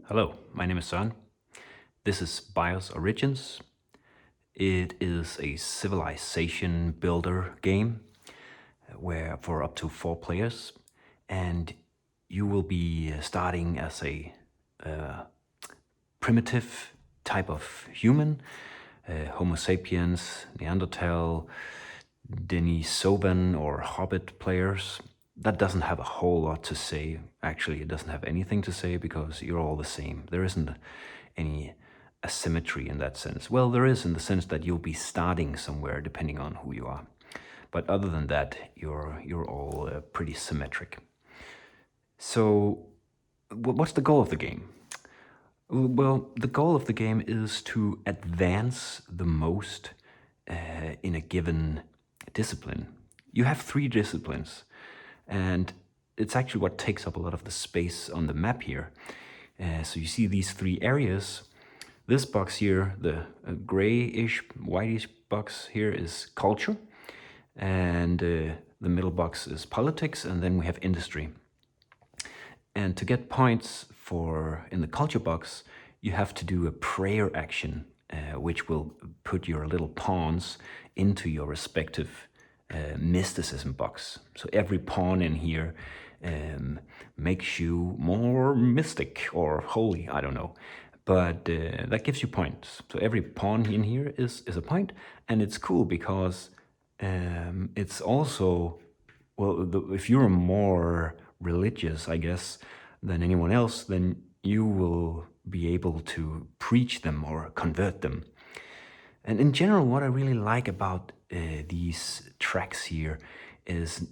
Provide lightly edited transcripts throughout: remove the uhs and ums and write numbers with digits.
Hello, my name is Søren. This is BIOS Origins. It is a civilization builder game where for up to 4 players, and you will be starting as a primitive type of human, Homo sapiens, Neanderthal, Denisovan, or Hobbit players. That doesn't have a whole lot to say. Actually, it doesn't have anything to say because you're all the same. There isn't any asymmetry in that sense. Well, there is in the sense that you'll be starting somewhere depending on who you are. But other than that, you're all pretty symmetric. So, what's the goal of the game? Well, the goal of the game is to advance the most in a given discipline. You have 3 disciplines, and it's actually what takes up a lot of the space on the map here. So you see these 3 areas. This box here, the grayish, whitish box here is culture, and the middle box is politics, and then we have industry. And to get points for in the culture box, you have to do a prayer action, which will put your little pawns into your respective mysticism box. So every pawn in here makes you more mystic or holy, I don't know. But that gives you points. So every pawn in here is a point, and it's cool because it's also, well, if you're more religious, I guess, than anyone else, then you will be able to preach them or convert them. And in general, what I really like about these tracks here is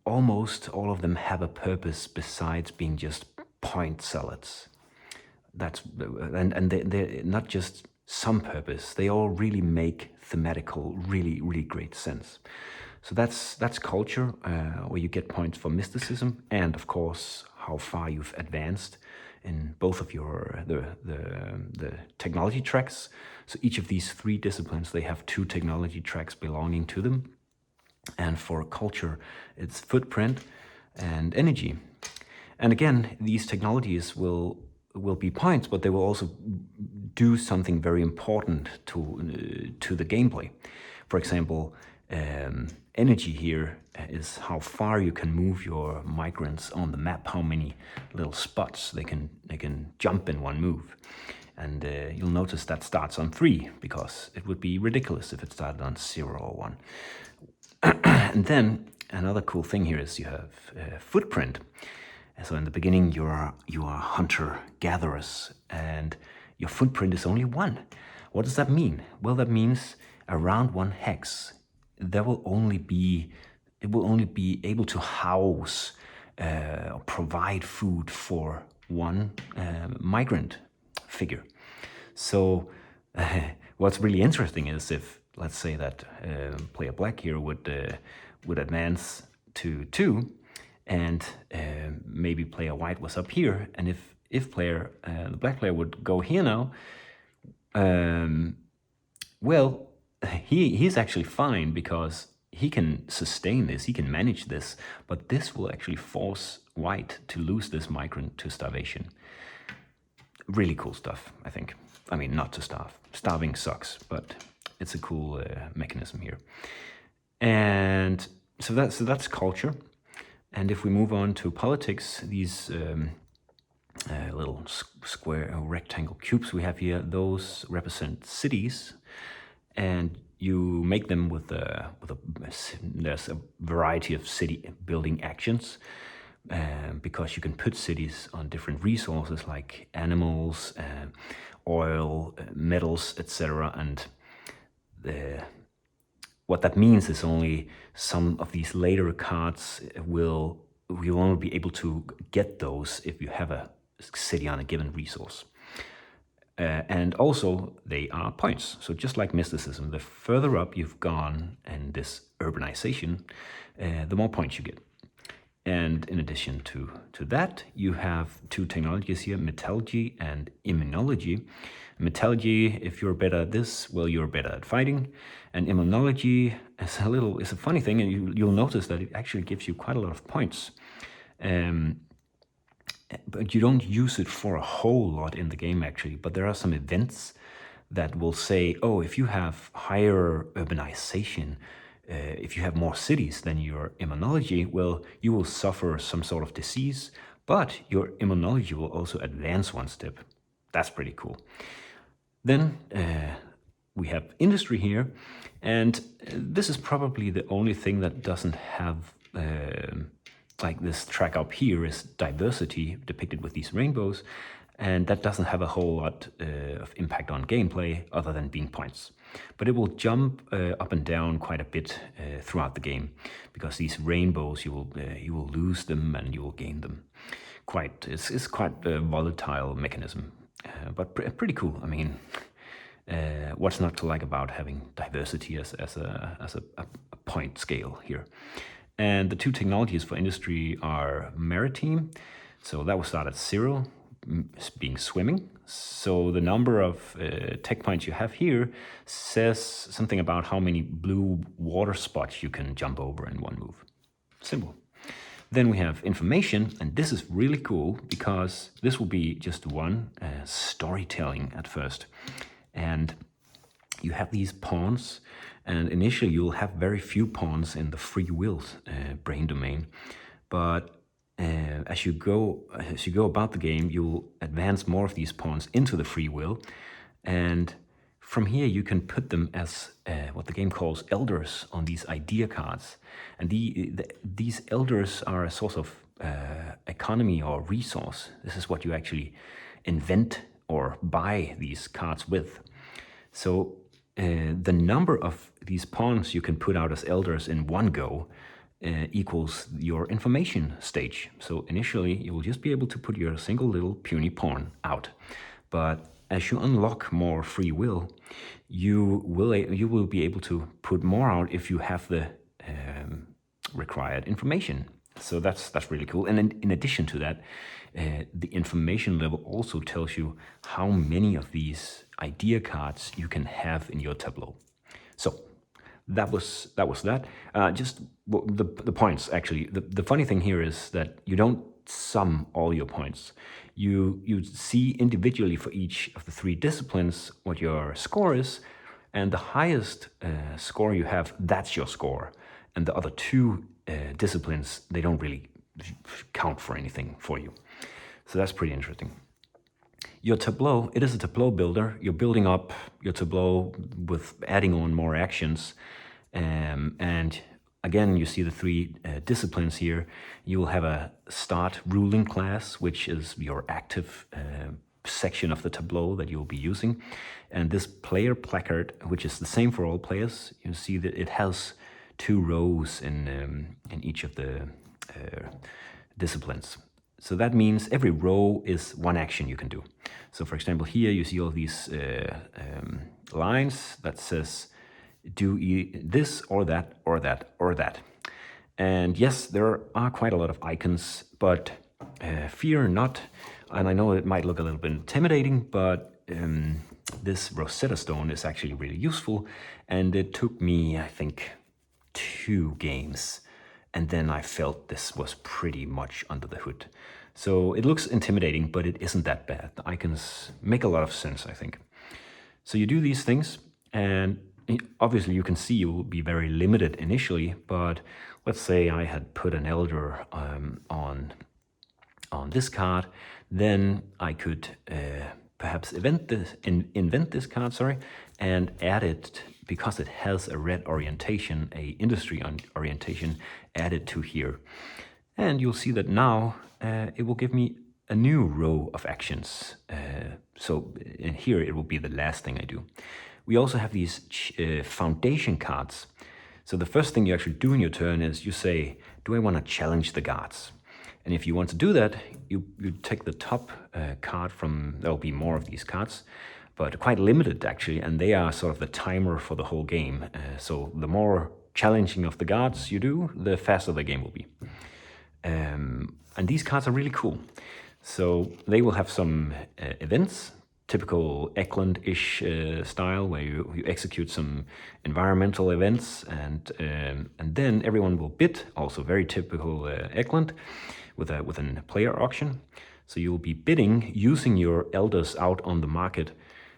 almost all of them have a purpose besides being just point salads. They're not just some purpose. They all really make thematical, really great sense. So that's culture, where you get points for mysticism, and of course how far you've advanced in both of your the technology tracks. So each of these 3 disciplines, they have 2 technology tracks belonging to them. And for culture, it's footprint and energy. And again, these technologies will be points, but they will also do something very important to the gameplay. For example, energy here is how far you can move your migrants on the map, how many little spots they can jump in one move. And you'll notice that starts on 3, because it would be ridiculous if it started on 0 or 1. And then another cool thing here is you have footprint. So in the beginning, you are hunter-gatherers, and your footprint is only 1. What does that mean? Well, that means around 1 hex, it will only be able to house or provide food for 1 migrant figure. So what's really interesting is if, let's say that player black here would advance to 2, and maybe player white was up here, and if player the black player would go here now, well, he's actually fine because he can sustain this, he can manage this, but this will actually force white to lose this migrant to starvation. Really cool stuff, I think. I mean, not to starve. Starving sucks, but it's a cool mechanism here. And so that's culture. And if we move on to politics, these little square or rectangle cubes we have here, those represent cities, and you make them with there's a variety of city building actions, because you can put cities on different resources like animals, oil, metals, etc. And what that means is only some of these later cards you'll only be able to get those if you have a city on a given resource. And also, they are points. So just like mysticism, the further up you've gone in this urbanization, the more points you get. And in addition to that, you have 2 technologies here, metallurgy and immunology. Metallurgy, if you're better at this, well, you're better at fighting. And immunology is a funny thing, and you'll notice that it actually gives you quite a lot of points. but you don't use it for a whole lot in the game actually. But there are some events that will say, oh, if you have higher urbanization, if you have more cities than your immunology, well, you will suffer some sort of disease, but your immunology will also advance one step. That's pretty cool. Then we have industry here, and this is probably the only thing that doesn't have like this track up here is diversity depicted with these rainbows, and that doesn't have a whole lot of impact on gameplay other than being points. But it will jump up and down quite a bit throughout the game, because these rainbows you will lose them and you will gain them. It's quite a volatile mechanism, but pretty cool. I mean, what's not to like about having diversity as a point scale here? And the two technologies for industry are maritime, so that will start at 0, being swimming. So the number of tech points you have here says something about how many blue water spots you can jump over in one move. Simple. Then we have information, and this is really cool because this will be just one storytelling at first. And you have these pawns, and initially you'll have very few pawns in the free will brain domain. But as you go about the game, you'll advance more of these pawns into the free will, and from here you can put them as what the game calls elders on these idea cards. And these elders are a source of economy or resource. This is what you actually invent or buy these cards with. So the number of these pawns you can put out as elders in one go equals your information stage. So initially you will just be able to put your single little puny pawn out. But as you unlock more free will, you will be able to put more out if you have the required information. So that's really cool. And in addition to that, the information level also tells you how many of these idea cards you can have in your Tableau. So that was that. Just the points actually. The funny thing here is that you don't sum all your points. You see individually for each of the 3 disciplines what your score is, and the highest score you have, that's your score. And the other 2 disciplines, they don't really count for anything for you. So that's pretty interesting. Your Tableau, it is a Tableau builder. You're building up your Tableau with adding on more actions. And again, you see the 3 disciplines here. You will have a start ruling class, which is your active section of the Tableau that you'll be using. And this player placard, which is the same for all players, you see that it has 2 rows in each of the disciplines. So that means every row is one action you can do. So for example, here you see all these lines that says, do this or that or that or that. And yes, there are quite a lot of icons, but fear not. And I know it might look a little bit intimidating, but this Rosetta Stone is actually really useful. And it took me, I think, 2 games. And then I felt this was pretty much under the hood. So it looks intimidating, but it isn't that bad. The icons make a lot of sense, I think. So you do these things, and obviously you can see you will be very limited initially, but let's say I had put an elder on this card, then I could perhaps invent this card, and add it, because it has a red orientation, a industry orientation, added to here. And you'll see that now it will give me a new row of actions. So in here it will be the last thing I do. We also have these foundation cards. So the first thing you actually do in your turn is you say, do I want to challenge the gods? And if you want to do that, you take the top card from, there'll be more of these cards, but quite limited actually, and they are sort of the timer for the whole game. So the more challenging of the gods you do, the faster the game will be. And these cards are really cool. So they will have some events, typical Eklund-ish style, where you execute some environmental events, and then everyone will bid, also very typical Eklund, with a player auction. So you'll be bidding using your elders out on the market,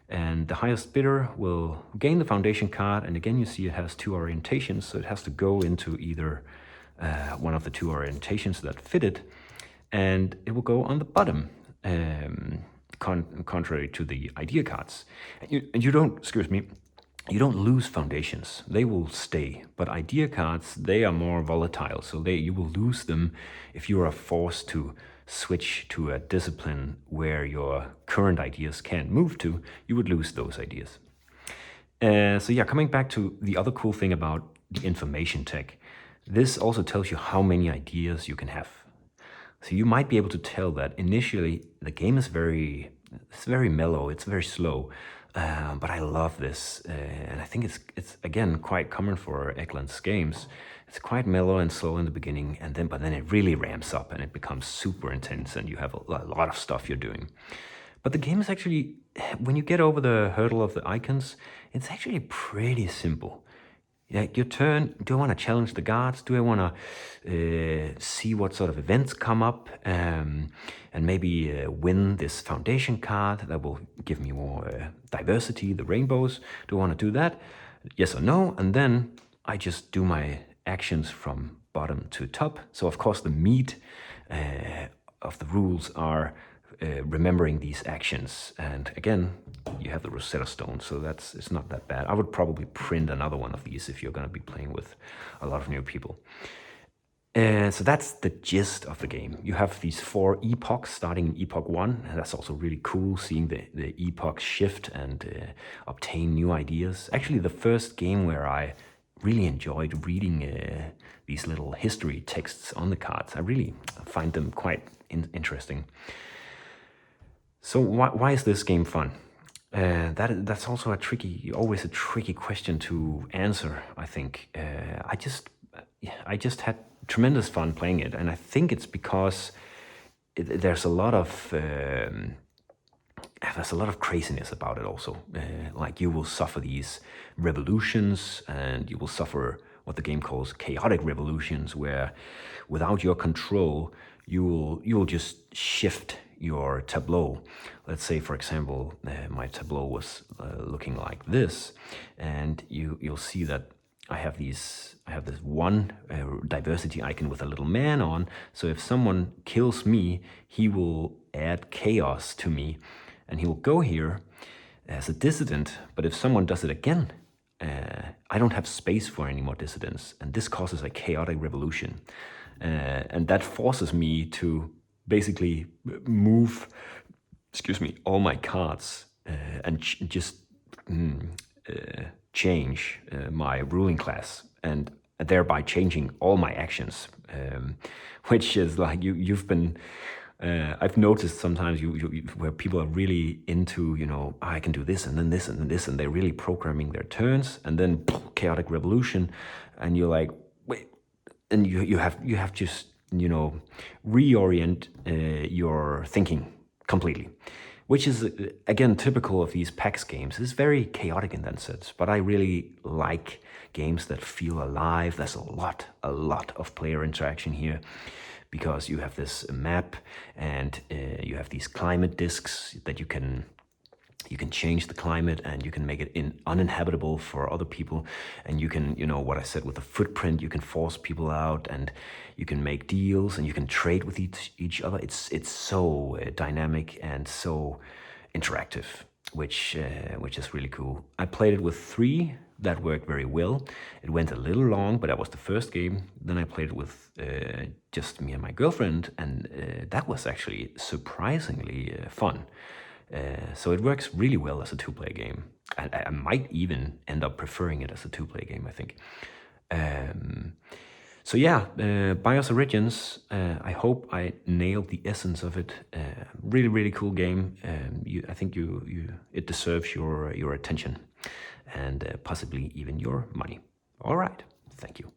and the highest bidder will gain the foundation card. And again, you see it has two orientations, so it has to go into either one of the two orientations that fit it, and it will go on the bottom, contrary to the idea cards. And you don't, excuse me, you don't lose foundations. They will stay. But idea cards, they are more volatile, so you will lose them if you are forced to switch to a discipline where your current ideas can't move to. You would lose those ideas. So yeah, coming back to the other cool thing about the information tech, this also tells you how many ideas you can have. So you might be able to tell that initially the game is very mellow, it's very slow, but I love this, and I think it's again quite common for Eklund's games. It's quite mellow and slow in the beginning, but then it really ramps up and it becomes super intense, and you have a lot of stuff you're doing. But the game is actually, when you get over the hurdle of the icons, it's actually pretty simple. Yeah, your turn. Do I want to challenge the guards? Do I want to see what sort of events come up, and maybe win this foundation card that will give me more diversity, the rainbows? Do I want to do that? Yes or no? And then I just do my actions from bottom to top. So of course the meat of the rules are remembering these actions, and again you have the Rosetta Stone, so it's not that bad. I would probably print another one of these if you're going to be playing with a lot of new people. So that's the gist of the game. You have these 4 epochs starting in epoch 1, and that's also really cool seeing the epochs shift and obtain new ideas. Actually, the first game where I really enjoyed reading these little history texts on the cards. I really find them quite interesting. So why is this game fun? That's also always a tricky question to answer, I think. I just had tremendous fun playing it, and I think it's because there's a lot of craziness about it also. Like you will suffer these revolutions, and you will suffer what the game calls chaotic revolutions, where without your control, you will just shift your tableau. Let's say, for example, my tableau was looking like this, and you'll see that I have this one diversity icon with a little man on. So if someone kills me, he will add chaos to me, and he will go here as a dissident. But if someone does it again, I don't have space for any more dissidents, and this causes a chaotic revolution, and that forces me to basically move, all my cards and just change my ruling class, and thereby changing all my actions, which is like you've been. I've noticed sometimes where people are really into, I can do this and then this and then this, and they're really programming their turns, and then chaotic revolution, and you're like, wait, and you have just reorient your thinking completely, which is again typical of these PAX games. It's very chaotic in that sense, but I really like games that feel alive. There's a lot of player interaction here, because you have this map, and you have these climate discs that you can change the climate, and you can make it uninhabitable for other people, and you can, what I said with the footprint, you can force people out, and you can make deals, and you can trade with each other. It's so dynamic and so interactive, which is really cool. I played it with 3. That worked very well. It went a little long, but that was the first game. Then I played it with just me and my girlfriend, and that was actually surprisingly fun. So it works really well as a 2-player game. I might even end up preferring it as a 2-player game, I think. So yeah, BIOS Origins, I hope I nailed the essence of it. Really, really cool game. I think it deserves your attention, and possibly even your money. All right, thank you.